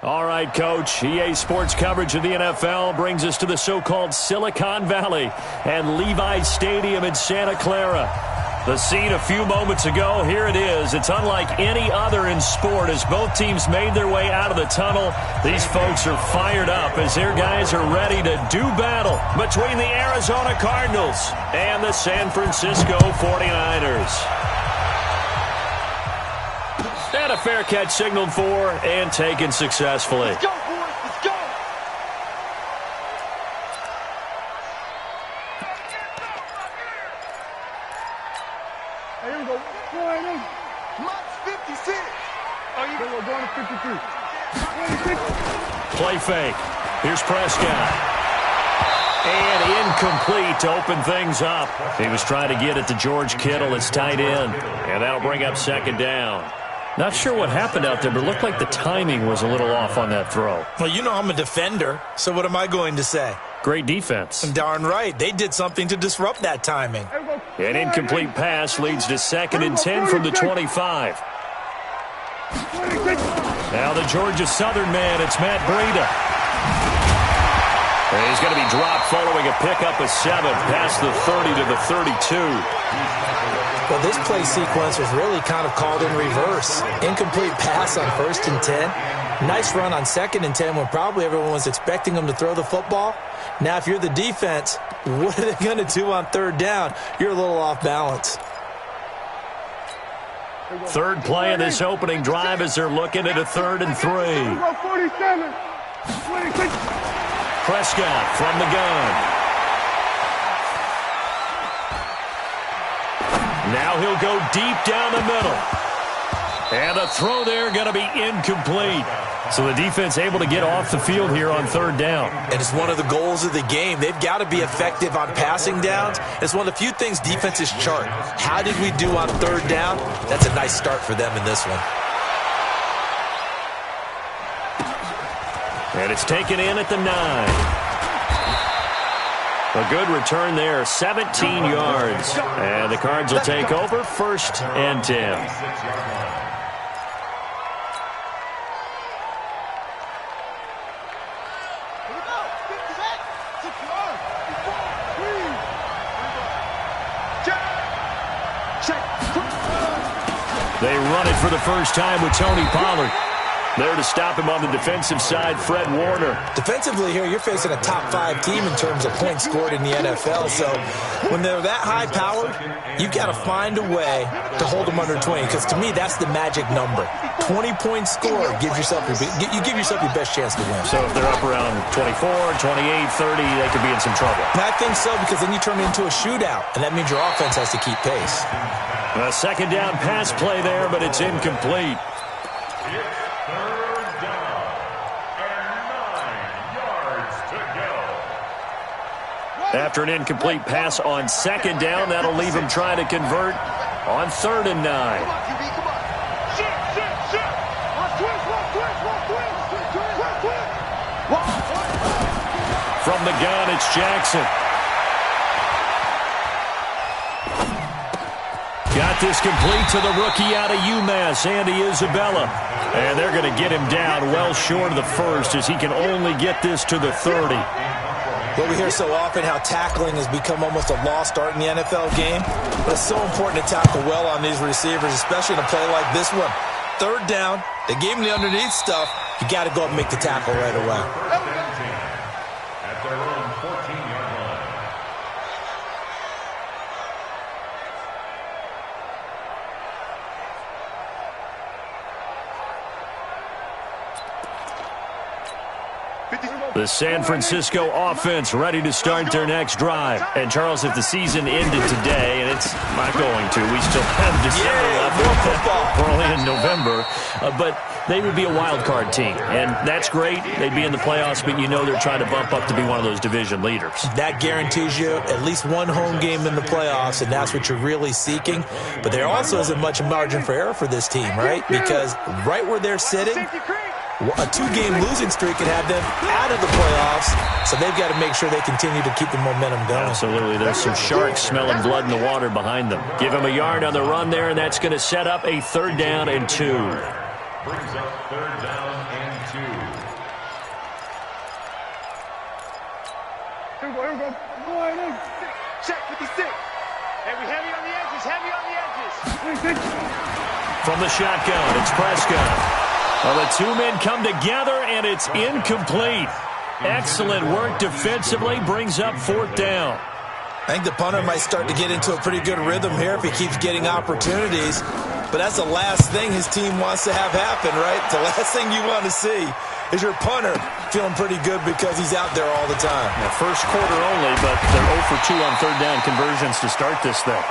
All right, Coach. EA Sports coverage of the NFL brings us to the so-called Silicon Valley and Levi's Stadium in Santa Clara. The scene a few moments ago, here it is. It's unlike any other in sport as both teams made their way out of the tunnel. These folks are fired up as their guys are ready to do battle between the Arizona Cardinals and the San Francisco 49ers. And a fair catch signaled for and taken successfully. Let's go, boys. Let's go. Hey, here we go. Go ahead. Max 56. Oh, you go going to 53. 26. Play fake. Here's Prescott. And incomplete to open things up. He was trying to get it to George Kittle, his tight end. And that'll bring up second down. Not sure what happened out there, but it looked like the timing was a little off on that throw. Well, you know I'm a defender, so what am I going to say? Great defense. Darn right. They did something to disrupt that timing. An incomplete pass leads to 2nd and 10 from the 25. Now the Georgia Southern man, it's Matt Breida. And he's going to be dropped following a pickup of 7 past the 30 to the 32. Well, this play sequence was really kind of called in reverse. Incomplete pass on 1st and 10. Nice run on 2nd and 10 when probably everyone was expecting them to throw the football. Now, if you're the defense, what are they going to do on 3rd down? You're a little off balance. Third play of this opening drive as they're looking at a 3rd and 3. 47. 26. Prescott from the gun. Now he'll go deep down the middle. And a throw there going to be incomplete. So the defense able to get off the field here on 3rd down. And it's one of the goals of the game. They've got to be effective on passing downs. It's one of the few things defenses chart. How did we do on 3rd down? That's a nice start for them in this one. And it's taken in at the 9. A good return there, 17 yards. And the Cards will take over 1st and 10. They run it for the first time with Tony Pollard. There to stop him on the defensive side, Fred Warner. Defensively here, you're facing a top 5 team in terms of points scored in the NFL. So when they're that high-powered, you've got to find a way to hold them under 20. Because to me, that's the magic number. 20-point score gives yourself you give yourself your best chance to win. So if they're up around 24, 28, 30, they could be in some trouble. And I think so, because then you turn it into a shootout, and that means your offense has to keep pace. A 2nd down pass play there, but it's incomplete. After an incomplete pass on 2nd down, that'll leave him trying to convert on 3rd and 9. From the gun, it's Jackson. Got this complete to the rookie out of UMass, Andy Isabella. And they're going to get him down well short of the 1st as he can only get this to the 30. Well, we hear so often how tackling has become almost a lost art in the NFL game. But it's so important to tackle well on these receivers, especially in a play like this one. 3rd down, they gave him the underneath stuff. You got to go up and make the tackle right away. At their own 14-yard line. The San Francisco offense ready to start their next drive. And, Charles, if the season ended today, and it's not going to, we still have December left. We're only in November. But they would be a wild card team. And that's great. They'd be in the playoffs, but you know they're trying to bump up to be one of those division leaders. That guarantees you at least one home game in the playoffs, and that's what you're really seeking. But there also isn't much margin for error for this team, right? Because right where they're sitting, a 2-game losing streak could have them out of the playoffs, so they've got to make sure they continue to keep the momentum going. Absolutely. There's some sharks smelling blood in the water behind them. Give them a yard on the run there, and that's going to set up a 3rd down and 2. Brings up 3rd down and 2. Here we go, here we go. Go ahead, in. Check 56. Hey, we heavy on the edges, heavy on the edges. From the shotgun, it's Prescott. Well, the two men come together, and it's incomplete. Excellent work defensively, brings up fourth down. I think the punter might start to get into a pretty good rhythm here if he keeps getting opportunities. But that's the last thing his team wants to have happen, right? The last thing you want to see is your punter feeling pretty good because he's out there all the time. Yeah, first quarter only, but they're 0 for 2 on third down conversions to start this thing.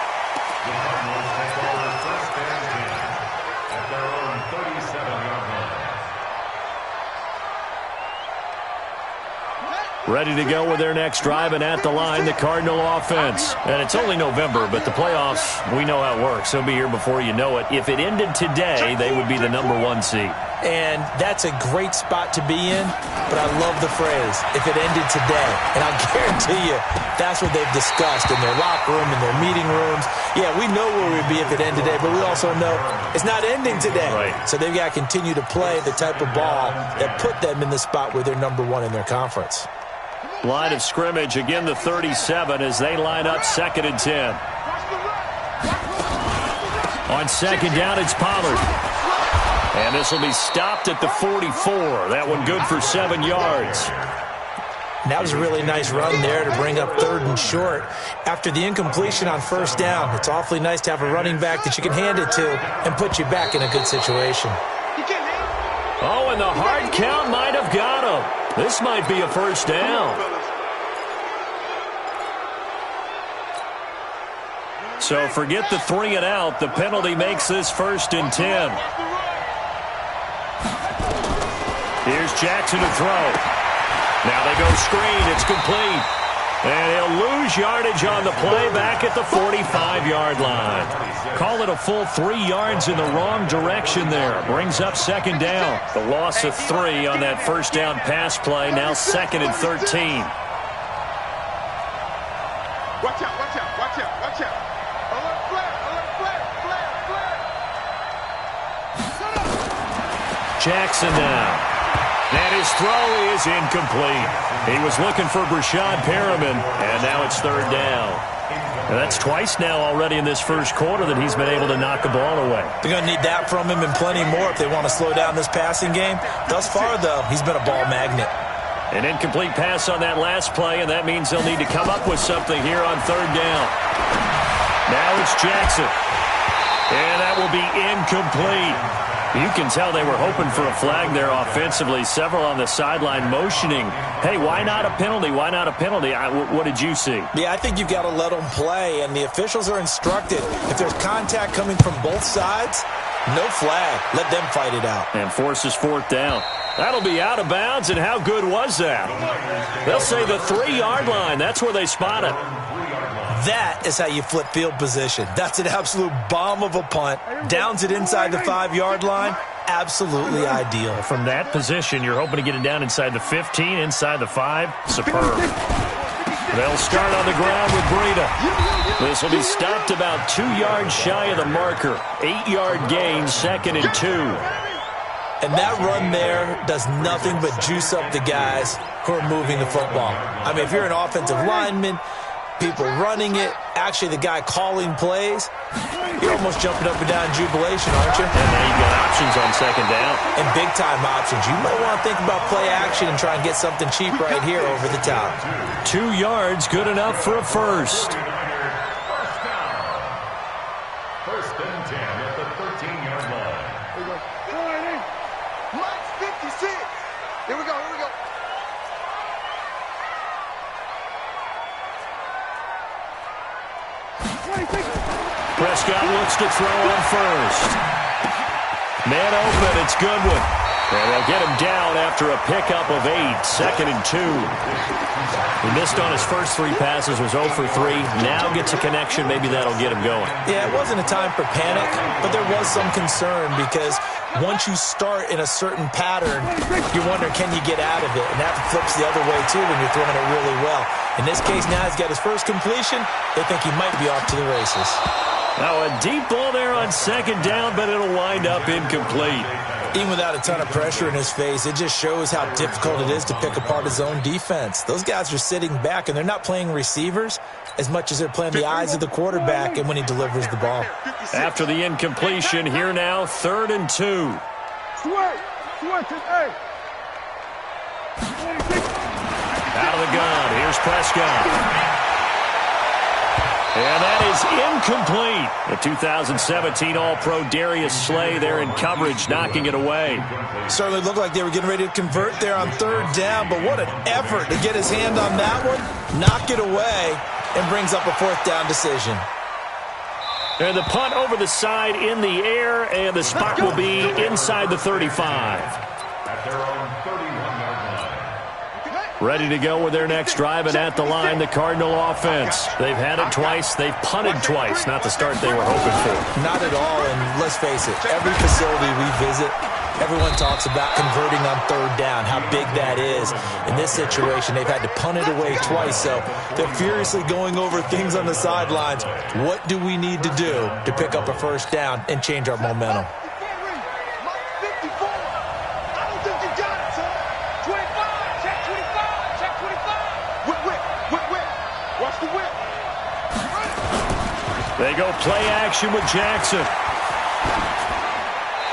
Ready to go with their next drive, and at the line, the Cardinal offense. And it's only November, but the playoffs, we know how it works. They'll be here before you know it. If it ended today, they would be the #1 seed. And that's a great spot to be in, but I love the phrase, if it ended today. And I'll guarantee you, that's what they've discussed in their locker room, in their meeting rooms. Yeah, we know where we'd be if it ended today, but we also know it's not ending today. Right. So they've got to continue to play the type of ball that put them in the spot where they're #1 in their conference. Line of scrimmage, again the 37 as they line up 2nd and 10. On 2nd down, it's Pollard. And this will be stopped at the 44. That one good for 7 yards. And that was a really nice run there to bring up 3rd and short. After the incompletion on 1st down, it's awfully nice to have a running back that you can hand it to and put you back in a good situation. Oh, and the hard count might have got him. This might be a 1st down. So forget the 3 and out. The penalty makes this 1st and 10. Here's Jackson to throw. Now they go screen. It's complete. And he'll lose yardage on the play back at the 45-yard line. Call it a full 3 yards in the wrong direction there. Brings up 2nd down. The loss of 3 on that 1st down pass play. Now 2nd and 13. Watch out, watch out, watch out, watch out. Alert flare, flare. Jackson now. And his throw is incomplete. He was looking for Brashad Perriman, and now it's 3rd down. And that's twice now already in this first quarter that he's been able to knock the ball away. They're going to need that from him and plenty more if they want to slow down this passing game. Thus far, though, he's been a ball magnet. An incomplete pass on that last play, and that means they'll need to come up with something here on 3rd down. Now it's Jackson. And that will be incomplete. You can tell they were hoping for a flag there offensively. Several on the sideline motioning, hey, why not a penalty? Why not a penalty? What did you see? Yeah, I think you've got to let them play, and the officials are instructed. If there's contact coming from both sides, no flag. Let them fight it out. And forces 4th down. That'll be out of bounds, and how good was that? They'll say the 3-yard line. That's where they spot it. That is how you flip field position. That's an absolute bomb of a punt. Downs it inside the 5-yard line. Absolutely ideal. From that position, you're hoping to get it down inside the 15, inside the 5. Superb. They'll start on the ground with Breida. This will be stopped about 2 yards shy of the marker. 8-yard gain, 2nd and 2. And that run there does nothing but juice up the guys who are moving the football. I mean, if you're an offensive lineman, people running it, actually the guy calling plays, you're almost jumping up and down in jubilation, aren't you? And now you've got options on 2nd down. And big-time options. You might want to think about play action and try and get something cheap right here over the top. 2 yards, good enough for a first. 1st and 10 at the 13-yard line. Mike's 56. Here we go, here we go. Prescott looks to throw on first. Man open, it's Goodwin. And they'll get him down after a pickup of 8, 2nd and 2. He missed on his first 3 passes, was 0 for 3. Now gets a connection, maybe that'll get him going. Yeah, it wasn't a time for panic, but there was some concern because once you start in a certain pattern, you wonder, can you get out of it? And that flips the other way, too, when you're throwing it really well. In this case, now he's got his first completion. They think he might be off to the races. Now a deep ball there on 2nd down, but it'll wind up incomplete. Even without a ton of pressure in his face, it just shows how difficult it is to pick apart his own defense. Those guys are sitting back, and they're not playing receivers as much as they're playing the eyes of the quarterback and when he delivers the ball. After the incompletion, here now, 3rd and 2. Out of the gun, here's Prescott. And that is incomplete. The 2017 All-Pro Darius Slay there in coverage, knocking it away. Certainly looked like they were getting ready to convert there on 3rd down, but what an effort to get his hand on that one, knock it away, and brings up a 4th down decision. And the punt over the side in the air, and the spot will be inside the 35. At their own 31-yard line. Ready to go with their next drive, and at the line, the Cardinal offense. They've had it twice. They've punted twice. Not the start they were hoping for. Not at all, and let's face it, every facility we visit, everyone talks about converting on 3rd down, how big that is. In this situation, they've had to punt it away twice, so they're furiously going over things on the sidelines. What do we need to do to pick up a 1st down and change our momentum? They go play action with Jackson.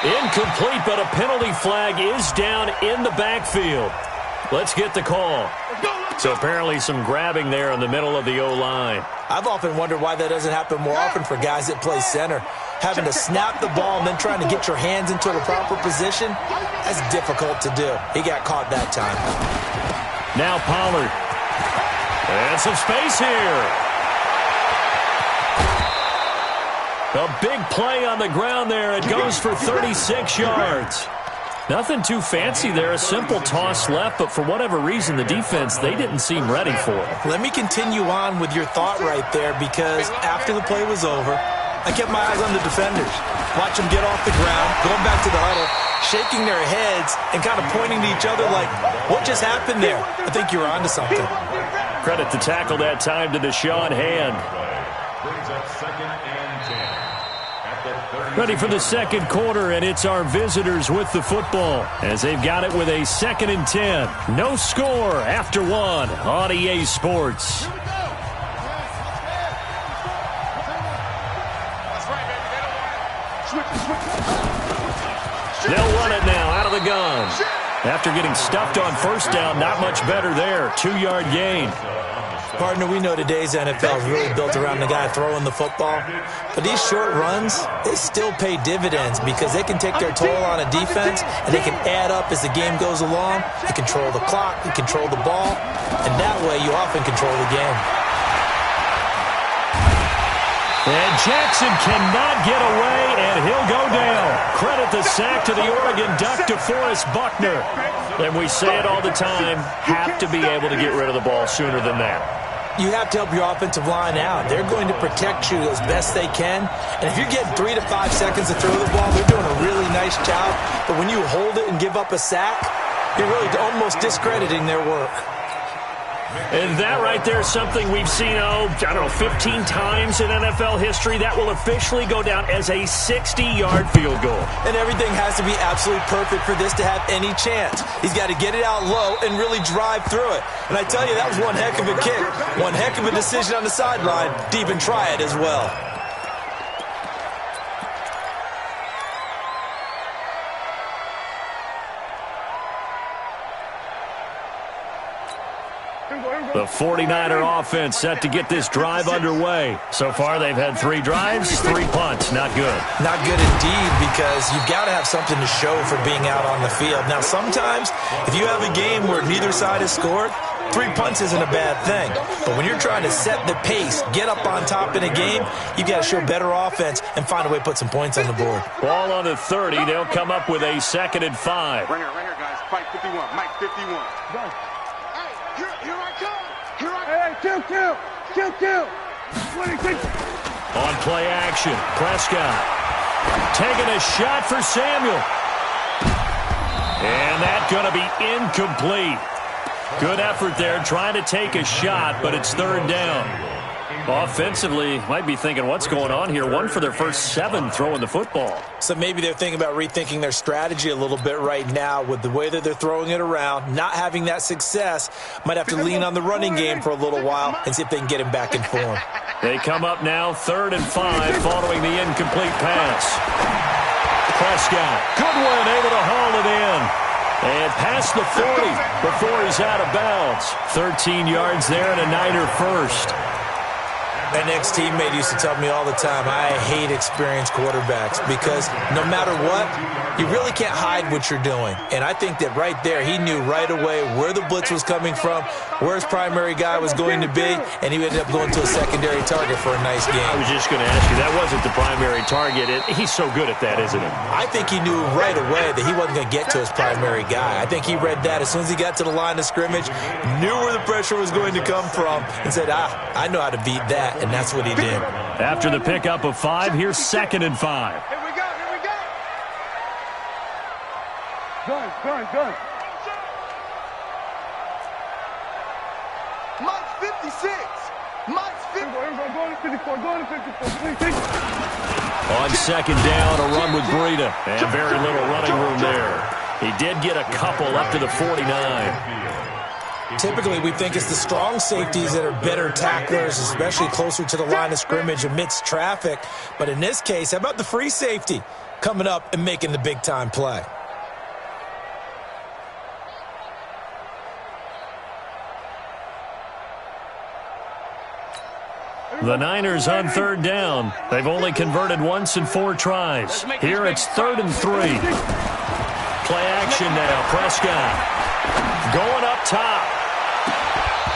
Incomplete, but a penalty flag is down in the backfield. Let's get the call. So apparently some grabbing there in the middle of the O-line. I've often wondered why that doesn't happen more often for guys that play center. Having to snap the ball and then trying to get your hands into the proper position, that's difficult to do. He got caught that time. Now Pollard. And some space here. A big play on the ground there. It goes for 36 yards. Nothing too fancy there. A simple toss left, but for whatever reason, the defense, they didn't seem ready for it. Let me continue on with your thought right there, because after the play was over, I kept my eyes on the defenders. Watch them get off the ground, going back to the huddle, shaking their heads and kind of pointing to each other like, what just happened there? I think you were onto something. Credit the tackle that time to Deshaun Hand. Brings up 2nd and 10. Ready for the 2nd quarter, and it's our visitors with the football as they've got it with a 2nd and 10. No score after 1 on EA Sports. They'll run it now out of the gun. After getting stuffed on 1st down, not much better there. 2-yard gain. Partner, we know today's NFL is really built around the guy throwing the football. But these short runs, they still pay dividends because they can take their toll on a defense and they can add up as the game goes along. You control the clock, you control the ball, and that way you often control the game. And Jackson cannot get away, and he'll go down. Credit the sack to the Oregon Duck, DeForest Buckner. And we say it all the time, have to be able to get rid of the ball sooner than that. You have to help your offensive line out. They're going to protect you as best they can. And if you're getting 3 to 5 seconds to throw the ball, they're doing a really nice job. But when you hold it and give up a sack, you're really almost discrediting their work. And that right there is something we've seen, 15 times in NFL history. That will officially go down as a 60-yard field goal. And everything has to be absolutely perfect for this to have any chance. He's got to get it out low and really drive through it. And I tell you, that was one heck of a kick. One heck of a decision on the sideline to even try it as well. The 49er offense set to get this drive underway. So far, they've had 3 drives, 3 punts. Not good. Not good indeed, because you've got to have something to show for being out on the field. Now, sometimes, if you have a game where neither side has scored, 3 punts isn't a bad thing. But when you're trying to set the pace, get up on top in a game, you've got to show better offense and find a way to put some points on the board. Ball on the 30. They'll come up with a 2nd and 5. Right here, guys. Fight 51. Mike 51. Go. Here I come. Hey, kill. 26. On play action, Prescott taking a shot for Samuel. And that's going to be incomplete. Good effort there trying to take a shot, but it's 3rd down. Offensively, might be thinking, what's going on here? 1 for their first 7 throwing the football. So maybe they're thinking about rethinking their strategy a little bit right now with the way that they're throwing it around, not having that success. Might have to lean on the running game for a little while and see if they can get him back in form. They come up now 3rd and 5 following the incomplete pass. Prescott, good one, able to haul it in. And past the 40 before he's out of bounds. 13 yards there and a Niner first. An ex-teammate used to tell me all the time, I hate experienced quarterbacks because no matter what, you really can't hide what you're doing. And I think that right there, he knew right away where the blitz was coming from, where his primary guy was going to be, and he ended up going to a secondary target for a nice game. I was just going to ask you, that wasn't the primary target. He's so good at that, isn't he? I think he knew right away that he wasn't going to get to his primary guy. I think he read that as soon as he got to the line of scrimmage, knew where the pressure was going to come from, and said, I know how to beat that. And that's what he did. After the pickup of 5, here's 2nd and 5. Here we go, here we go. Gun. Mike's 56. Mike's 50. Go to 54, go to 54. Please, take it. On 2nd down, a run with Breida. And very little running room there. He did get a couple up to the 49. Typically, we think it's the strong safeties that are better tacklers, especially closer to the line of scrimmage amidst traffic. But in this case, how about the free safety coming up and making the big-time play? The Niners on 3rd down. They've only converted once in 4 tries. Here it's 3rd and 3. Play action now. Prescott going up top.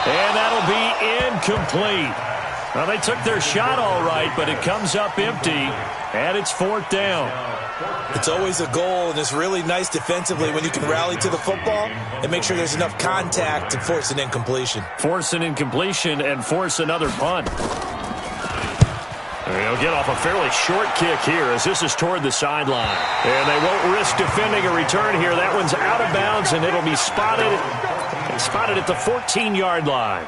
And that'll be incomplete. Well, they took their shot all right, but it comes up empty, and it's 4th down. It's always a goal, and it's really nice defensively when you can rally to the football and make sure there's enough contact to force an incompletion. Force an incompletion and force another punt. They'll get off a fairly short kick here as this is toward the sideline. And they won't risk defending a return here. That one's out of bounds, and it'll be spotted at the 14-yard line.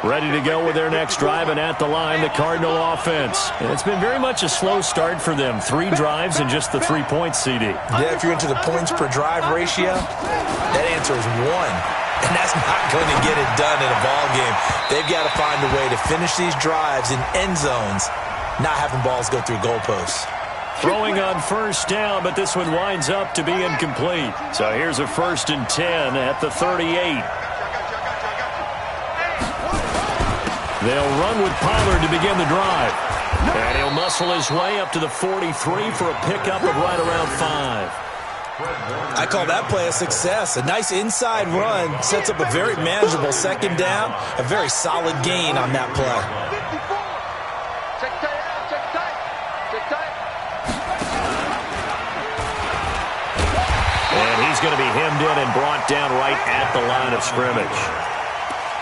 Ready to go with their next drive, and at the line, the Cardinal offense. And it's been very much a slow start for them. 3 drives and just the 3 points, CD. Yeah, if you're into the points per drive ratio, that answer is 1. And that's not going to get it done in a ball game. They've got to find a way to finish these drives in end zones, not having balls go through goalposts. Throwing on 1st down, but this one winds up to be incomplete. So here's a 1st and 10 at the 38. They'll run with Pollard to begin the drive. And he'll muscle his way up to the 43 for a pickup of right around 5. I call that play a success. A nice inside run sets up a very manageable 2nd down, a very solid gain on that play. And he's going to be hemmed in and brought down right at the line of scrimmage.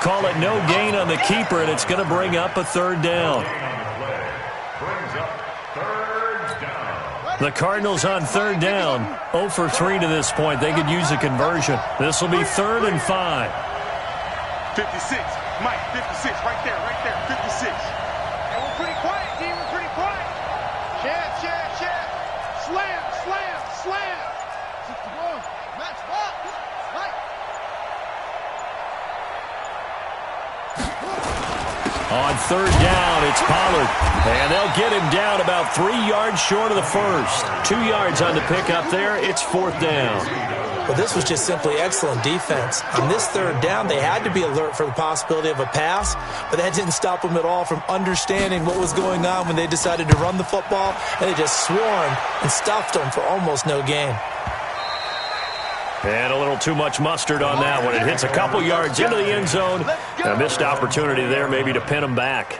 Call it no gain on the keeper, and it's going to bring up a 3rd down. The Cardinals on 3rd down, 0 for 3 to this point. They could use a conversion. This will be 3rd and 5. 56. Mike, 56. Right there, 56. And we're pretty quiet, D. We're pretty quiet. Chad. Slam. 61. Match ball. Mike. On 3rd down, it's Pollard. And they'll get him down about 3 yards short of the first. 2 yards on the pickup there. It's 4th down. Well, this was just simply excellent defense. On this 3rd down, they had to be alert for the possibility of a pass, but that didn't stop them at all from understanding what was going on when they decided to run the football, and they just swarmed and stuffed them for almost no gain. And a little too much mustard on that one. It hits a couple yards into the end zone. A missed opportunity there maybe to pin them back.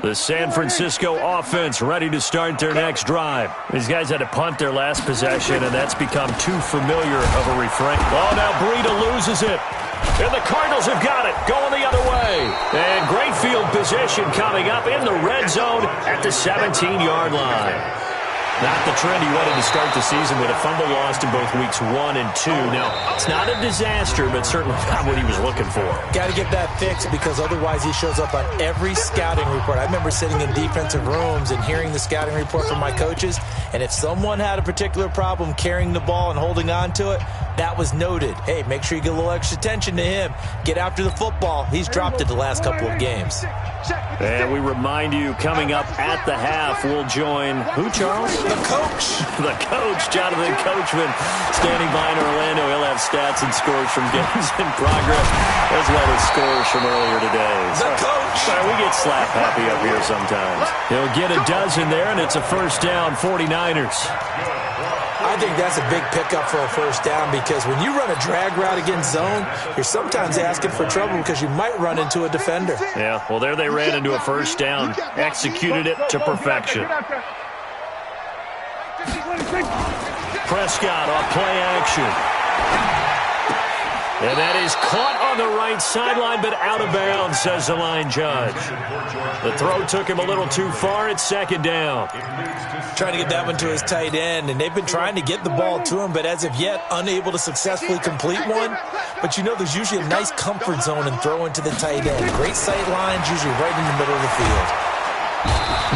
The San Francisco offense ready to start their next drive. These guys had to punt their last possession, and that's become too familiar of a refrain. Oh, now Breida loses it. And the Cardinals have got it, going the other way. And great field position coming up in the red zone at the 17-yard line. Not the trend he wanted to start the season with a fumble lost in both weeks 1 and 2. Now, it's not a disaster, but certainly not what he was looking for. Got to get that fixed because otherwise he shows up on every scouting report. I remember sitting in defensive rooms and hearing the scouting report from my coaches, and if someone had a particular problem carrying the ball and holding on to it, that was noted. Hey, make sure you get a little extra attention to him. Get after the football. He's dropped it the last couple of games. And we remind you, coming up at the half, we'll join who, Charles? The coach. The coach, Jonathan Coachman, standing by in Orlando. He'll have stats and scores from games in progress, as well as scores from earlier today. The coach. Sorry, we get slap happy up here sometimes. He'll get a dozen there, and it's a first down, 49ers. I think that's a big pickup for a first down because when you run a drag route against zone, you're sometimes asking for trouble because you might run into a defender. Yeah, well, there they ran into a first down, executed it to perfection. Prescott off play action. And that is caught on the right sideline, but out of bounds, says the line judge. The throw took him a little too far. It's second down. Trying to get that one to his tight end, and they've been trying to get the ball to him, but as of yet, unable to successfully complete one. But you know there's usually a nice comfort zone in throwing to the tight end. Great sight lines, usually right in the middle of the field.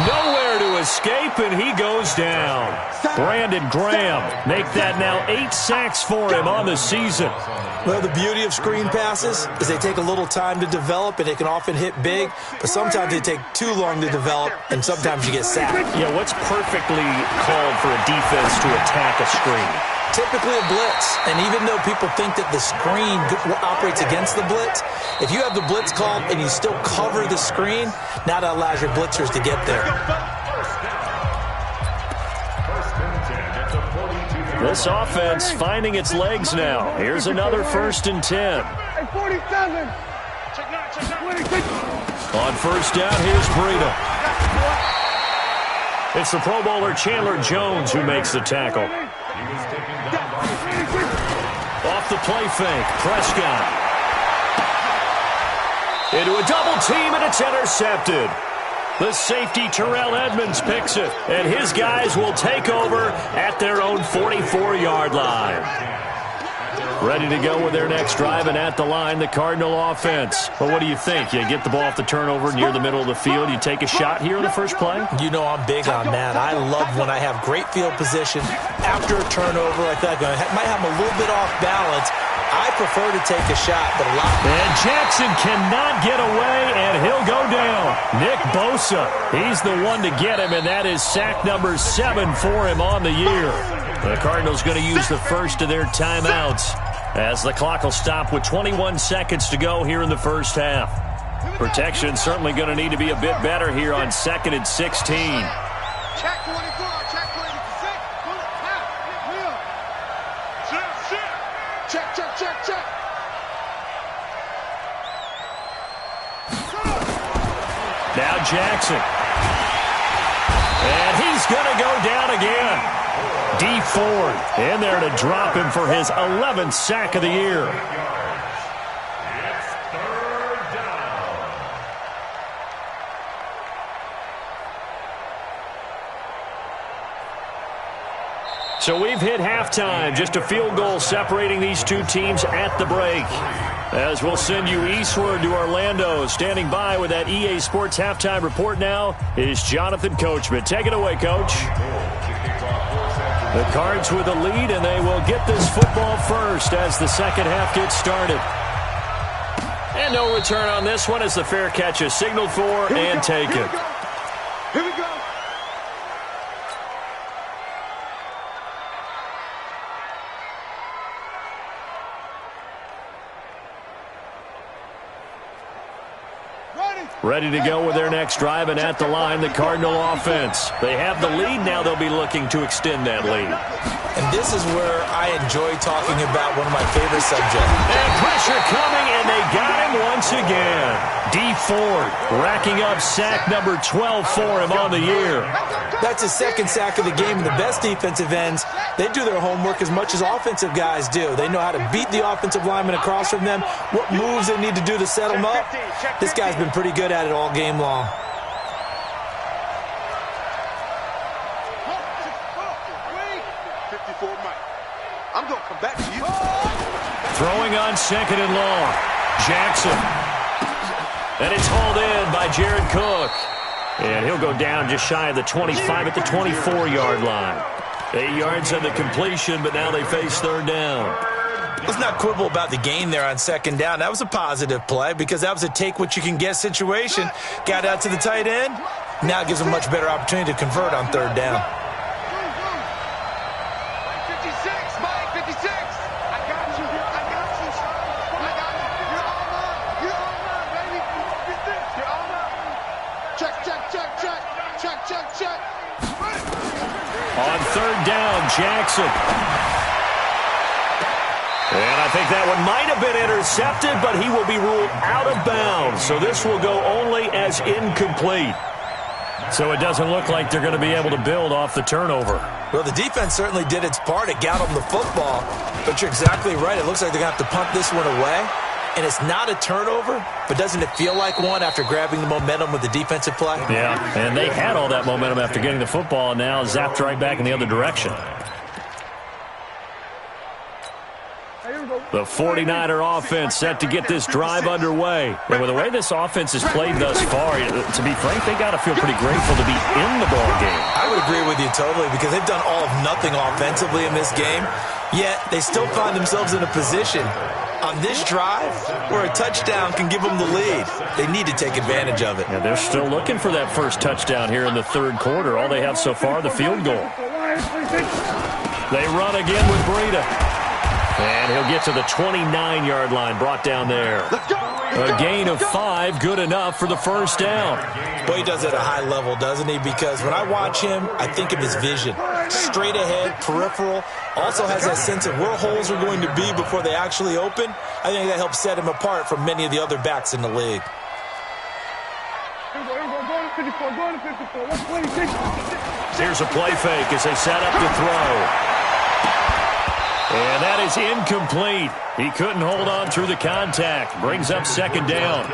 Nowhere to escape, and he goes down. Brandon Graham make that now 8 sacks for him on the season. Well, the beauty of screen passes is they take a little time to develop, and they can often hit big, but sometimes they take too long to develop, and sometimes you get sacked. Yeah, what's perfectly called for a defense to attack a screen? Typically a blitz, and even though people think that the screen operates against the blitz, if you have the blitz called and you still cover the screen, now that allows your blitzers to get there. This offense finding its legs now. Here's another 1st and 10. On first down, here's Breida. It's the Pro Bowler Chandler Jones who makes the tackle. Off the play fake, Prescott. Into a double team, and it's intercepted. The safety, Terrell Edmonds, picks it, and his guys will take over at their own 44-yard line. Ready to go with their next drive, and at the line, the Cardinal offense. Well, what do you think? You get the ball off the turnover near the middle of the field. You take a shot here in the first play? You know I'm big on that. I love when I have great field position after a turnover like that. I might have a little bit off balance. I prefer to take a shot, but a lot. And Jackson cannot get away, and he'll go down. Nick Bosa, he's the one to get him, and that is sack number 7 for him on the year. The Cardinals going to use the first of their timeouts as the clock will stop with 21 seconds to go here in the first half. Protection certainly going to need to be a bit better here on 2nd and 16. Check 24, check 26. Check. Now Jackson. And he's going to go down again. D Ford in there to drop him for his 11th sack of the year. It's 3rd down. So we've hit halftime. Just a field goal separating these two teams at the break. As we'll send you eastward to Orlando. Standing by with that EA Sports halftime report now is Jonathan Coachman. Take it away, Coach. The Cards with the lead, and they will get this football first as the second half gets started. And no return on this one as the fair catch is signaled for and taken. Here we go. Ready to go with their next drive, and at the line, the Cardinal offense. They have the lead. Now they'll be looking to extend that lead. And this is where I enjoy talking about one of my favorite subjects. And pressure coming, and they got him once again. D Ford racking up sack number 12 for him on the year. That's his second sack of the game. And the best defensive ends, they do their homework as much as offensive guys do. They know how to beat the offensive lineman across from them, what moves they need to do to set them up. This guy's been pretty good at it all game long. Throwing on 2nd and long. Jackson. And it's hauled in by Jared Cook. And he'll go down just shy of the 25 at the 24-yard line. 8 yards on the completion, but now they face 3rd down. Let's not quibble about the gain there on 2nd down. That was a positive play because that was a take-what-you-can-get situation. Got out to the tight end. Now it gives them a much better opportunity to convert on 3rd down. 56, Mike, 56. I got you. I got you. I got you. You're all mine. You're all mine, baby. Get this. You're all mine. Check, check, check, check. Check, check, check. On 3rd down, Jackson. And I think that one might have been intercepted, but he will be ruled out of bounds. So this will go only as incomplete. So it doesn't look like they're going to be able to build off the turnover. Well, the defense certainly did its part. It got them the football. But you're exactly right. It looks like they're going to have to punt this one away. And it's not a turnover, but doesn't it feel like one after grabbing the momentum with the defensive play? Yeah, and they had all that momentum after getting the football, and now zapped right back in the other direction. The 49er offense set to get this drive underway. And with the way this offense has played thus far, to be frank, they got to feel pretty grateful to be in the ball game. I would agree with you totally because they've done all of nothing offensively in this game, yet they still find themselves in a position on this drive where a touchdown can give them the lead. They need to take advantage of it. Yeah, they're still looking for that first touchdown here in the 3rd quarter. All they have so far, the field goal. They run again with Breida. And he'll get to the 29-yard line, brought down there. A gain of 5, good enough for the first down. Well, he does it at a high level, doesn't he? Because when I watch him, I think of his vision. Straight ahead, peripheral. Also has that sense of where holes are going to be before they actually open. I think that helps set him apart from many of the other backs in the league. Here's a play fake as they set up to throw. And that is incomplete. He couldn't hold on through the contact. Brings up 2nd down.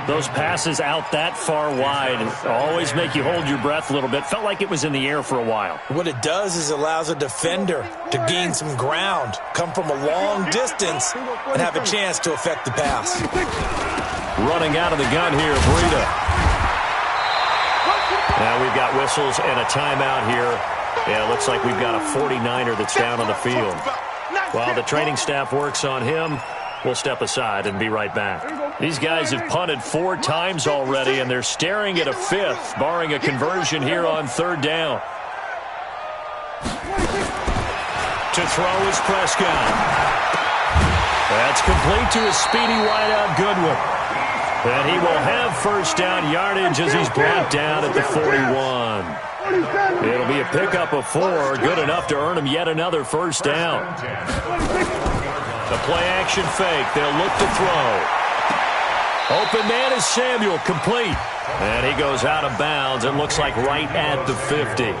Those passes out that far wide always make you hold your breath a little bit. Felt like it was in the air for a while. What it does is allows a defender to gain some ground, come from a long distance, and have a chance to affect the pass. Running out of the gun here, Breida. Now we've got whistles and a timeout here. Yeah, it looks like we've got a 49er that's down on the field. While the training staff works on him, we'll step aside and be right back. These guys have punted 4 times already, and they're staring at a 5th, barring a conversion here on 3rd down. To throw is Prescott. That's complete to a speedy wideout Goodwin. And he will have first down yardage as he's brought down at the 41. It'll be a pickup of 4, good enough to earn him yet another first down. The play-action fake, they'll look to throw. Open man is Samuel, complete. And he goes out of bounds, it looks like right at the 50.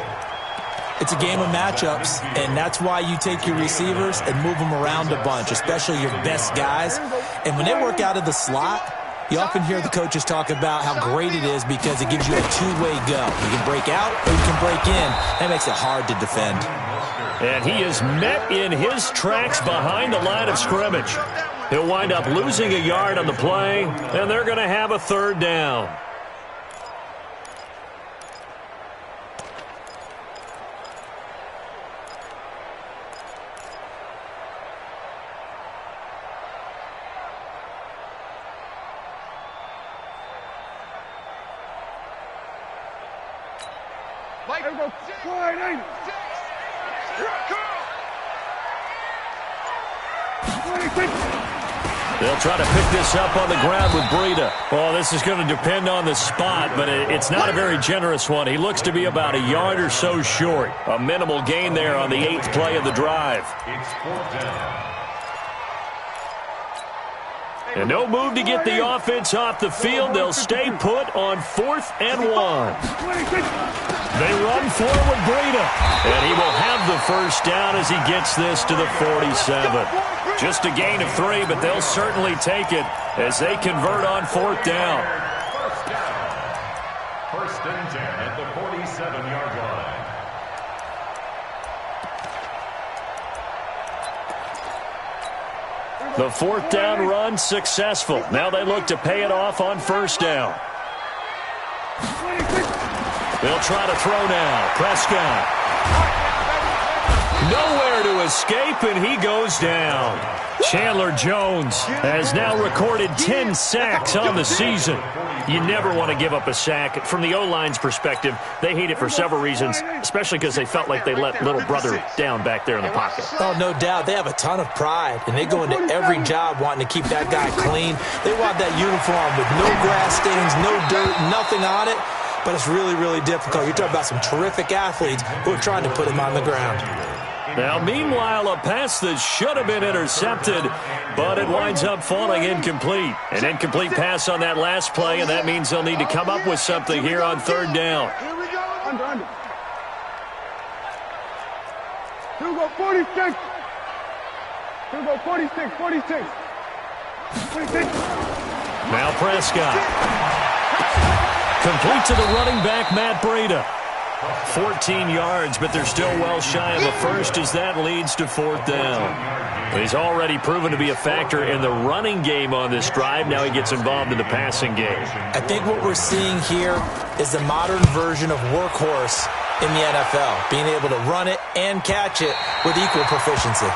It's a game of matchups, and that's why you take your receivers and move them around a bunch, especially your best guys. And when they work out of the slot, you often hear the coaches talk about how great it is because it gives you a two-way go. You can break out or you can break in. That makes it hard to defend. And he is met in his tracks behind the line of scrimmage. He'll wind up losing a yard on the play, and they're going to have a 3rd down. They'll try to pick this up on the ground with Breida. Well, this is going to depend on the spot, but it's not a very generous one. He looks to be about a yard or so short. A minimal gain there on the 8th play of the drive. It's 4th down. And no move to get the offense off the field. They'll stay put on 4th and 1. They run forward with Breida. And he will have the first down as he gets this to the 47. Just a gain of 3, but they'll certainly take it as they convert on 4th down. First down. 1st and 10 at the 47-yard line. The fourth down run successful. Now they look to pay it off on first down. They'll try to throw now. Prescott. Nowhere to escape, and he goes down. Chandler Jones has now recorded 10 sacks on the season. You never want to give up a sack. From the O-line's perspective, they hate it for several reasons, especially because they felt like they let little brother down back there in the pocket. Oh, no doubt. They have a ton of pride, and they go into every job wanting to keep that guy clean. They want that uniform with no grass stains, no dirt, nothing on it. But it's really, really difficult. You're talking about some terrific athletes who are trying to put him on the ground. Now, meanwhile, a pass that should have been intercepted, but it winds up falling incomplete. An incomplete pass on that last play, and that means they'll need to come up with something here on third down. Here we go. Under. Here we go, 46. Here we go, 46. Now Prescott. Complete to the running back, Matt Breida. 14 yards, but they're still well shy of a first as that leads to fourth down. He's already proven to be a factor in the running game on this drive. Now he gets involved in the passing game. I think what we're seeing here is the modern version of workhorse in the NFL, being able to run it and catch it with equal proficiency.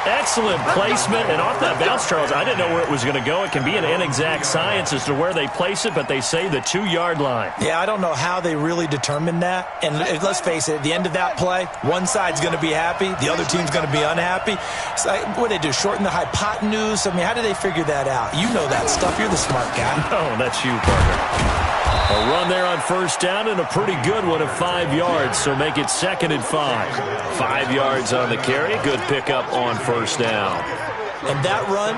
Excellent placement, and off that bounce, Charles, I didn't know where it was going to go. It can be an inexact science as to where they place it, but they say the 2-yard line. Yeah, I don't know how they really determined that. And let's face it, at the end of that play, one side's going to be happy, the other team's going to be unhappy. So what do they do, shorten the hypotenuse? I mean, how do they figure that out? You know that stuff. You're the smart guy. Oh, that's you, partner. A run there on first down and a pretty good one of 5 yards, so make it 2nd and 5. 5 yards on the carry, good pickup on first down. And that run,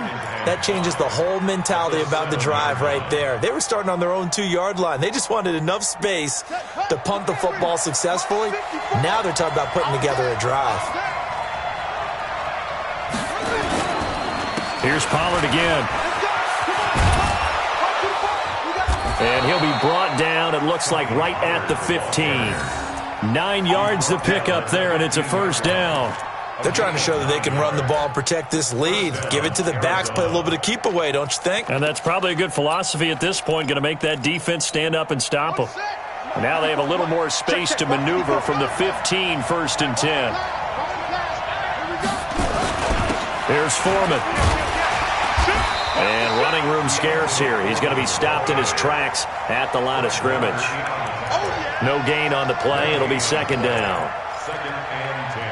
that changes the whole mentality about the drive right there. They were starting on their own 2-yard line. They just wanted enough space to punt the football successfully. Now they're talking about putting together a drive. Here's Pollard again. And he'll be brought down, it looks like, right at the 15. 9 yards to pick up there, and it's a first down. They're trying to show that they can run the ball and protect this lead. Give it to the backs, play a little bit of keep away, don't you think? And that's probably a good philosophy at this point, going to make that defense stand up and stop them. Now they have a little more space to maneuver from the 15, 1st and 10. Here's Foreman. And running room scarce here. He's going to be stopped in his tracks at the line of scrimmage. No gain on the play. It'll be 2nd down. 2nd and 10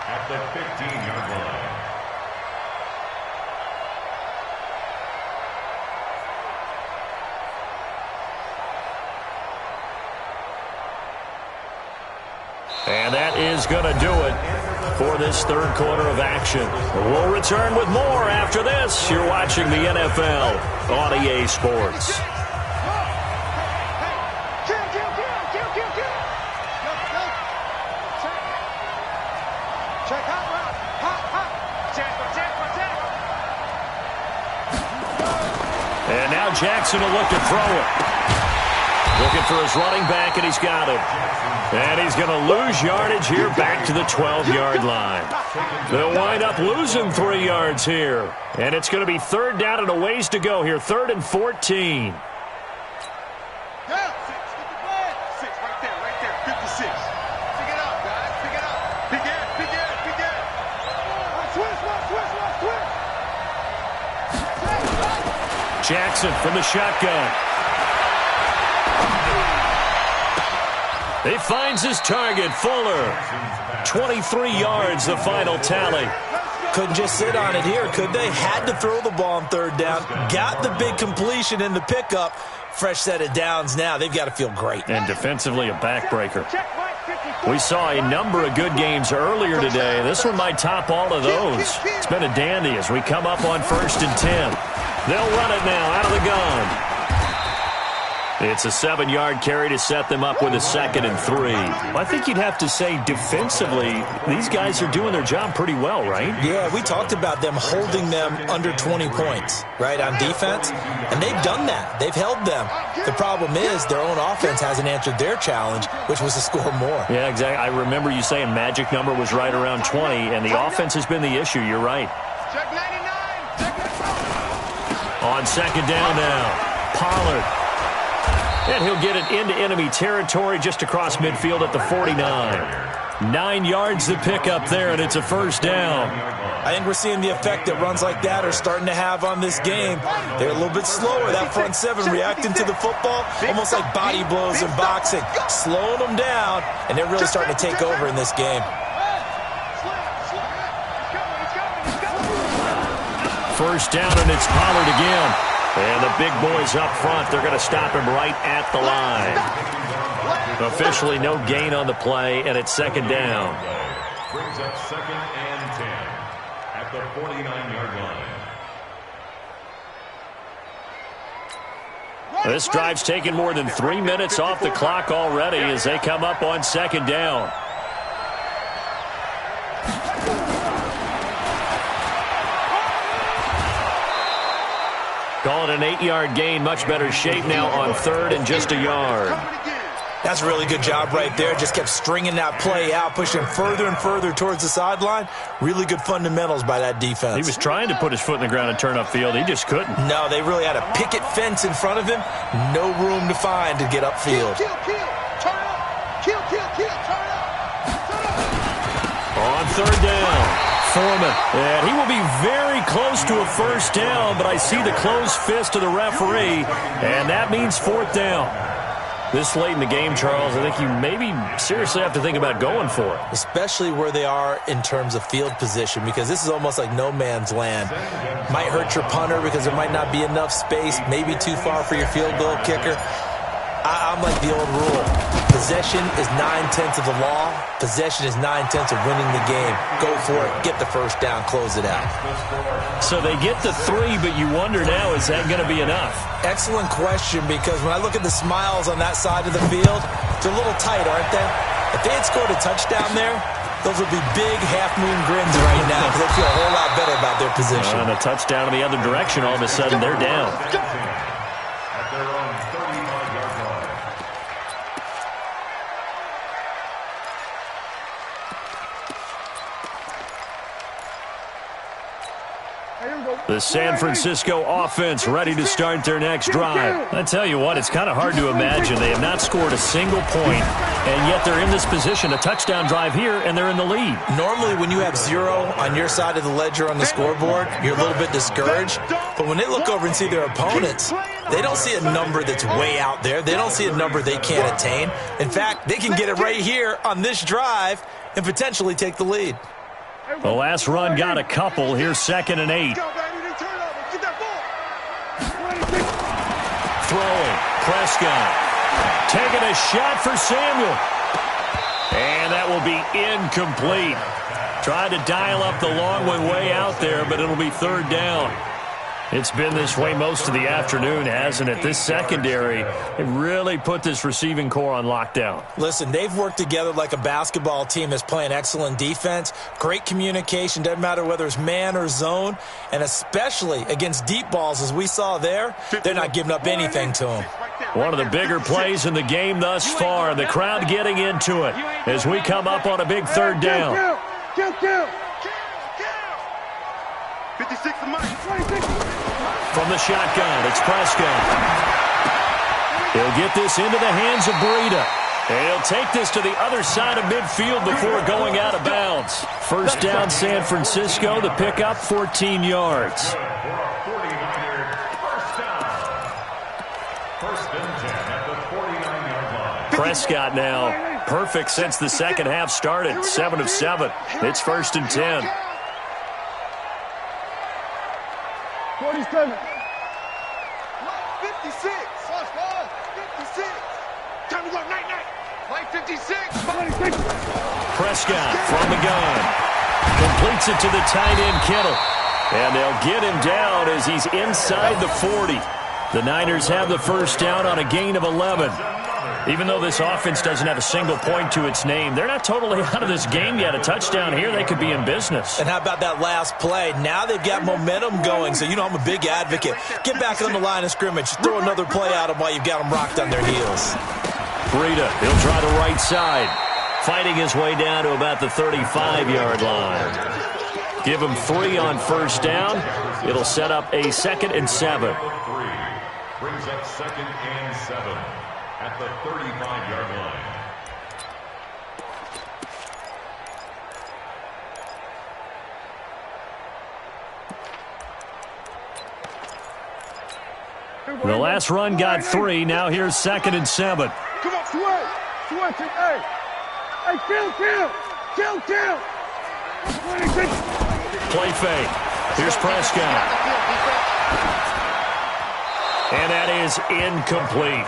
at the 15-yard line. And that is going to do it for this third quarter of action. We'll return with more after this. You're watching the NFL on EA Sports. And now Jackson will look to throw it. Looking for his running back, and he's got him. And he's going to lose yardage here back to the 12-yard line. They'll wind up losing 3 yards here. And it's going to be 3rd down and a ways to go here. 3rd and 14. Jackson from the shotgun. He finds his target, Fuller. 23 yards, the final tally. Couldn't just sit on it here, could they? Had to throw the ball on 3rd down. Got the big completion in the pickup. Fresh set of downs now. They've got to feel great. And defensively, a backbreaker. We saw a number of good games earlier today. This one might top all of those. It's been a dandy as we come up on 1st and 10. They'll run it now out of the gun. It's a 7-yard carry to set them up with a 2nd and 3. Well, I think you'd have to say defensively, these guys are doing their job pretty well, right? Yeah, we talked about them holding them under 20 points, right, on defense. And they've done that. They've held them. The problem is their own offense hasn't answered their challenge, which was to score more. Yeah, exactly. I remember you saying magic number was right around 20, and the offense has been the issue. You're right. Check 99. On second down now, Pollard. And he'll get it into enemy territory just across midfield at the 49. 9 yards to pick up there, and it's a first down. I think we're seeing the effect that runs like that are starting to have on this game. They're a little bit slower. That front seven reacting to the football, almost like body blows in boxing, slowing them down, and they're really starting to take over in this game. First down, and it's Pollard again. And the big boys up front, they're going to stop him right at the line. Officially no gain on the play, and it's second down. Brings up second and 10 at the 49-yard line. This drive's taken more than 3 minutes off the clock already as they come up on second down. Call it an 8-yard gain. Much better shape now on third and just a yard. That's a really good job right there. Just kept stringing that play out, pushing further and further towards the sideline. Really good fundamentals by that defense. He was trying to put his foot in the ground and turn upfield. He just couldn't. No, they really had a picket fence in front of him. No room to find to get upfield. Kill, turn up. Kill, turn up. On third down, Foreman. And he will be very close to a first down, but I see the closed fist of the referee, and that means fourth down. This late in the game, Charles, I think you maybe seriously have to think about going for it. Especially where they are in terms of field position, because this is almost like no man's land. Might hurt your punter because there might not be enough space, maybe too far for your field goal kicker. I'm like the old rule. Possession is 9/10 of the law. Possession is 9/10 of winning the game. Go for it. Get the first down. Close it out. So they get the 3, but you wonder now, is that going to be enough? Excellent question, because when I look at the smiles on that side of the field, they're a little tight, aren't they? If they had scored a touchdown there, those would be big half-moon grins right now because they feel a whole lot better about their position. And a touchdown in the other direction, all of a sudden they're down. At their own 35-yard line. The San Francisco offense ready to start their next drive. I tell you what, it's kind of hard to imagine. They have not scored a single point, and yet they're in this position, a touchdown drive here, and they're in the lead. Normally, when you have 0 on your side of the ledger on the scoreboard, you're a little bit discouraged. But when they look over and see their opponents, they don't see a number that's way out there. They don't see a number they can't attain. In fact, they can get it right here on this drive and potentially take the lead. The last run got a couple. Here's second and 8. Throwing. Prescott. Taking a shot for Samuel. And that will be incomplete. Tried to dial up the long one way out there, but it'll be third down. It's been this way most of the afternoon, hasn't it? This secondary, it really put this receiving core on lockdown. Listen, they've worked together like a basketball team that's playing excellent defense, great communication, doesn't matter whether it's man or zone, and especially against deep balls as we saw there, they're not giving up anything to them. One of the bigger plays in the game thus far, and the crowd getting into it as we come up on a big third down. Kill. 56 of mine. From the shotgun, it's Prescott. He'll get this into the hands of Breida. And he'll take this to the other side of midfield before going out of bounds. First down, San Francisco. The pickup, 14 yards. For a 49er first down. First and 10 at the 49-yard line. Prescott now perfect since the second half started. 7 of 7. It's first and 10. 47. 56. 56. Time to go night. Play 56. 26. Prescott from the gun. Completes it to the tight end, Kittle. And they'll get him down as he's inside the 40. The Niners have the first down on a gain of 11. Even though this offense doesn't have a single point to its name, they're not totally out of this game yet. A touchdown here, they could be in business. And how about that last play? Now they've got momentum going, so you know I'm a big advocate. Get back on the line of scrimmage. Throw another play at them while you've got them rocked on their heels. Breida, he'll try the right side. Fighting his way down to about the 35-yard line. Give him 3 on first down. It'll set up a 2nd and 7. Brings up 2nd and 7 at the 35-yard line. The last run got 3. Now here's 2nd and 7. Come on, Sweat. Sweat, hey. Hey, kill. Play fake. Here's Prescott. And that is incomplete.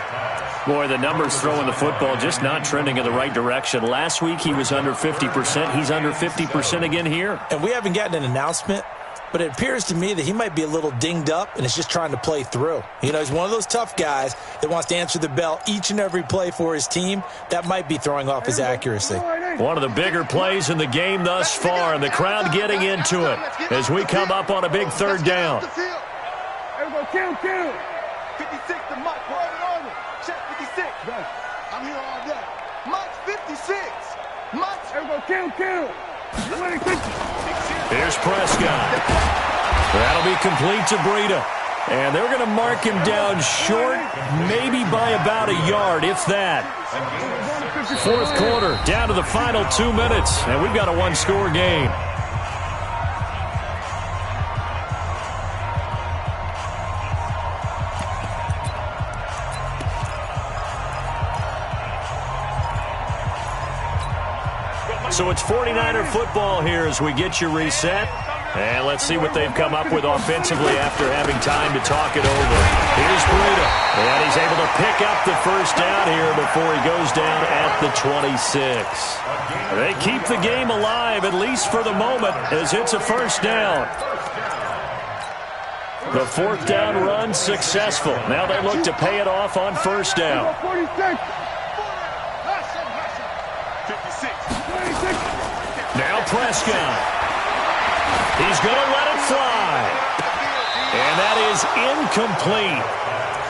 Boy, the numbers throwing the football just not trending in the right direction. Last week he was under 50%. He's under 50% again here. And we haven't gotten an announcement, but it appears to me that he might be a little dinged up and is just trying to play through. You know, he's one of those tough guys that wants to answer the bell each and every play for his team. That might be throwing off his accuracy. One of the bigger plays in the game thus far, and the crowd getting into it as we come up on a big 3rd down. Kill. 56 to Mike. Hold it on him. Check 56. I'm here all day. Mike's 56. Mike's. Kill. Here's Prescott. That'll be complete to Breida. And they're going to mark him down short, maybe by about a yard, if that. 4th quarter, down to the final 2 minutes, and we've got a 1-score game. So it's 49er football here as we get you reset. And let's see what they've come up with offensively after having time to talk it over. Here's Breida. And he's able to pick up the first down here before he goes down at the 26. They keep the game alive, at least for the moment, as it's a first down. The 4th down run successful. Now they look to pay it off on first down. 46. Now Prescott. He's going to let it fly. And that is incomplete.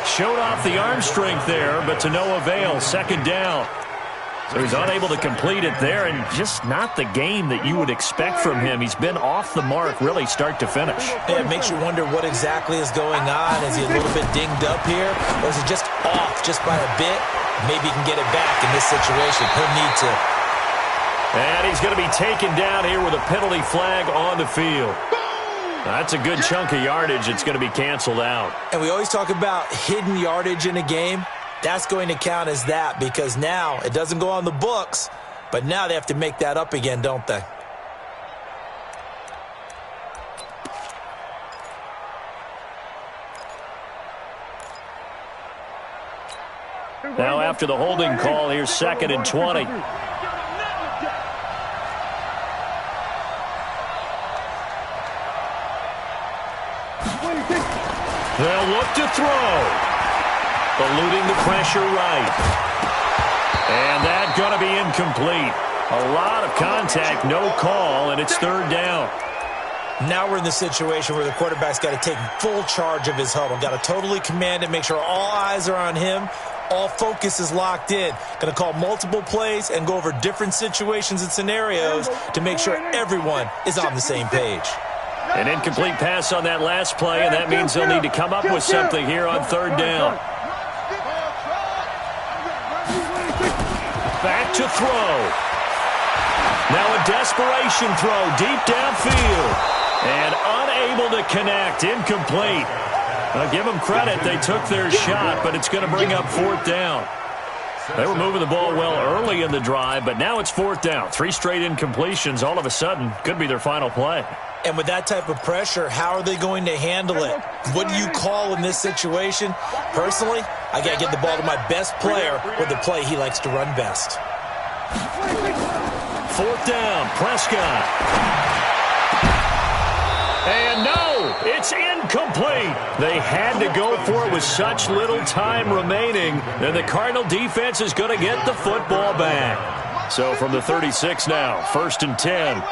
Showed off the arm strength there, but to no avail. 2nd down. So he's unable to complete it there, and just not the game that you would expect from him. He's been off the mark, really, start to finish. Yeah, it makes you wonder what exactly is going on. Is he a little bit dinged up here, or is it just off just by a bit? Maybe he can get it back in this situation. He'll need to. And he's going to be taken down here with a penalty flag on the field. That's a good chunk of yardage. It's going to be canceled out. And we always talk about hidden yardage in a game. That's going to count as that because now it doesn't go on the books, but now they have to make that up again, don't they? Now after the holding call, here's 2nd and 20. They'll look to throw. Eluding the pressure right. And that's going to be incomplete. A lot of contact, no call, and it's 3rd down. Now we're in the situation where the quarterback's got to take full charge of his huddle. Got to totally command it, make sure all eyes are on him. All focus is locked in. Going to call multiple plays and go over different situations and scenarios to make sure everyone is on the same page. An incomplete pass on that last play, and that means they'll need to come up with something here on 3rd down. Back to throw. Now a desperation throw deep downfield. And unable to connect. Incomplete. Give them credit. They took their shot, but it's going to bring up 4th down. They were moving the ball well early in the drive, but now it's 4th down. 3 straight incompletions all of a sudden could be their final play. And with that type of pressure, how are they going to handle it? What do you call in this situation? Personally, I got to get the ball to my best player with the play he likes to run best. 4th down, Prescott. And no, it's incomplete. They had to go for it with such little time remaining. And the Cardinal defense is going to get the football back. So from the 36 now, 1st and 10.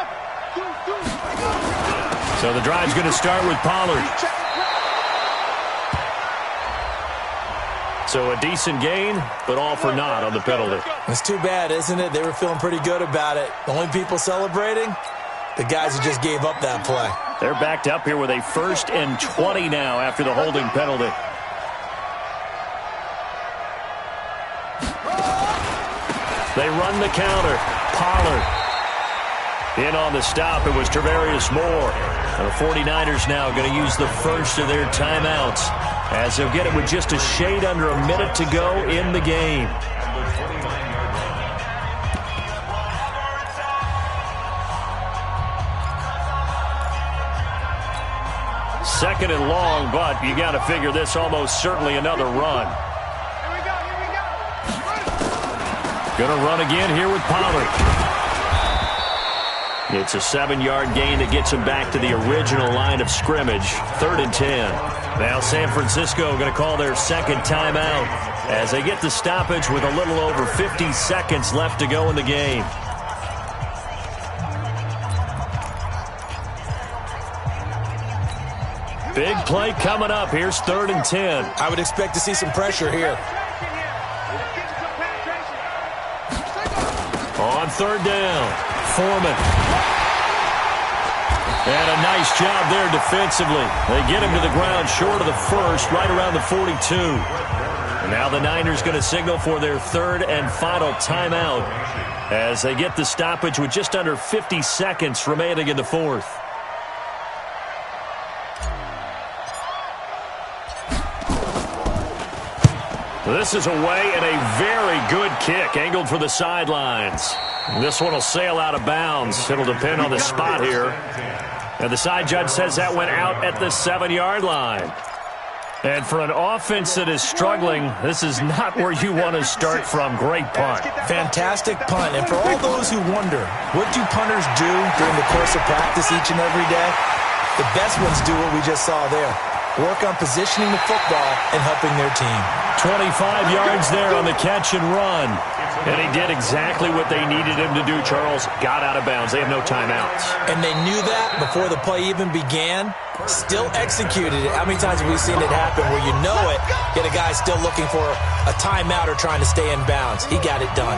So the drive's going to start with Pollard. So a decent gain, but all for naught on the penalty. It's too bad, isn't it? They were feeling pretty good about it. The only people celebrating, the guys who just gave up that play. They're backed up here with a 1st and 20 now after the holding penalty. They run the counter. Pollard. In on the stop, it was Travarius Moore. And the 49ers now going to use the first of their timeouts as they'll get it with just a shade under a minute to go in the game. Second and long, but you got to figure this almost certainly another run. Going to run again here with Pollard. It's a 7-yard gain that gets him back to the original line of scrimmage. 3rd and 10. Now San Francisco going to call their second timeout as they get the stoppage with a little over 50 seconds left to go in the game. Big play coming up. Here's 3rd and 10. I would expect to see some pressure here. On 3rd down, Foreman. And a nice job there defensively. They get him to the ground short of the first, right around the 42. And now the Niners going to signal for their 3rd and final timeout as they get the stoppage with just under 50 seconds remaining in the 4th. This is away and a very good kick angled for the sidelines. This one will sail out of bounds. It'll depend on the spot here. And the side judge says that went out at the 7-yard line. And for an offense that is struggling, this is not where you want to start from. Great punt. Fantastic punt. And for all those who wonder, what do punters do during the course of practice each and every day? The best ones do what we just saw there. Work on positioning the football and helping their team. 25 yards there on the catch and run. And he did exactly what they needed him to do, Charles. Got out of bounds. They have no timeouts. And they knew that before the play even began. Still executed it. How many times have we seen it happen where you know it, yet a guy still looking for a timeout or trying to stay in bounds? He got it done.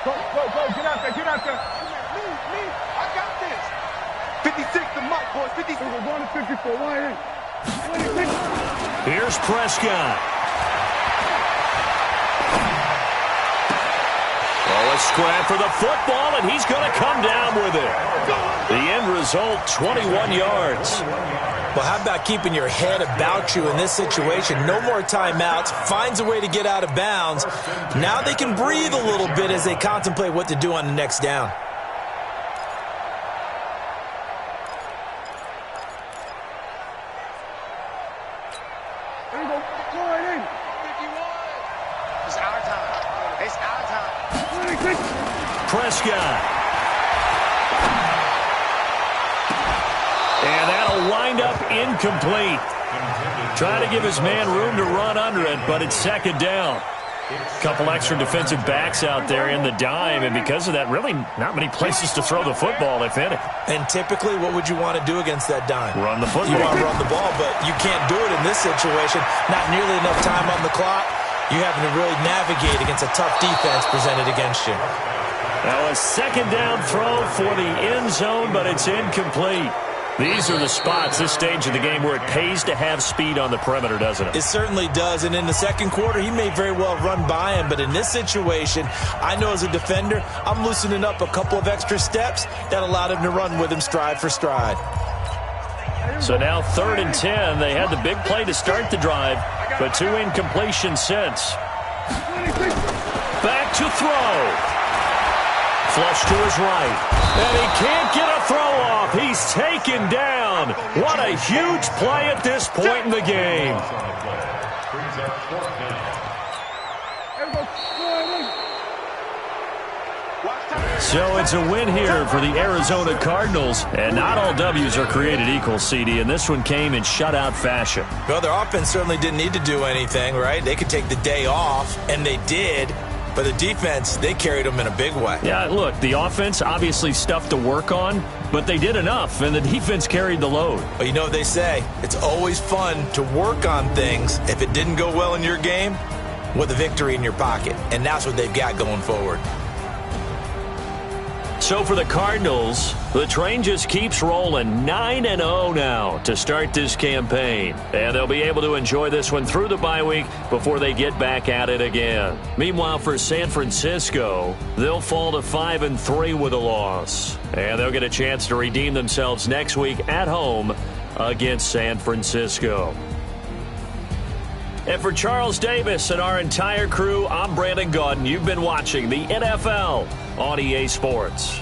Go, get out there, get out there. Me, I got this. 56 to Mike, boys, 56. We're going to 54, wide in. 26. Here's Prescott. Oh, a scrap for the football, and he's going to come down with it. The end result, 21 yards. Well, how about keeping your head about you in this situation? No more timeouts. Finds a way to get out of bounds. Now they can breathe a little bit as they contemplate what to do on the next down. There you go. Go right in. 51. It's our time. It's our time. 26. Prescott. And that'll wind up incomplete. Trying to give his man room to run under it, but it's 2nd down. Couple extra defensive backs out there in the dime, and because of that, really not many places to throw the football, if any. And typically, what would you want to do against that dime? Run the football. You want to run the ball, but you can't do it in this situation. Not nearly enough time on the clock. You having to really navigate against a tough defense presented against you. Now a 2nd down throw for the end zone, but it's incomplete. These are the spots, this stage of the game, where it pays to have speed on the perimeter, doesn't it? It certainly does, and in the second quarter, he may very well run by him, but in this situation, I know as a defender, I'm loosening up a couple of extra steps that allowed him to run with him stride for stride. So now 3rd and 10. They had the big play to start the drive, but 2 incompletions since. Back to throw. Flush to his right. And he can't get a throw off. He's taken down. What a huge play at this point in the game. So it's a win here for the Arizona Cardinals. And not all W's are created equal, CD. And this one came in shutout fashion. Well, their offense certainly didn't need to do anything, right? They could take the day off, and they did. But the defense, they carried them in a big way. Yeah, look, the offense, obviously stuff to work on, but they did enough, and the defense carried the load. But you know what they say, it's always fun to work on things. If it didn't go well in your game, with a victory in your pocket, and that's what they've got going forward. So for the Cardinals, the train just keeps rolling, 9-0 now to start this campaign. And they'll be able to enjoy this one through the bye week before they get back at it again. Meanwhile, for San Francisco, they'll fall to 5-3 with a loss. And they'll get a chance to redeem themselves next week at home against San Francisco. And for Charles Davis and our entire crew, I'm Brandon Gaudin. You've been watching the NFL on EA Sports.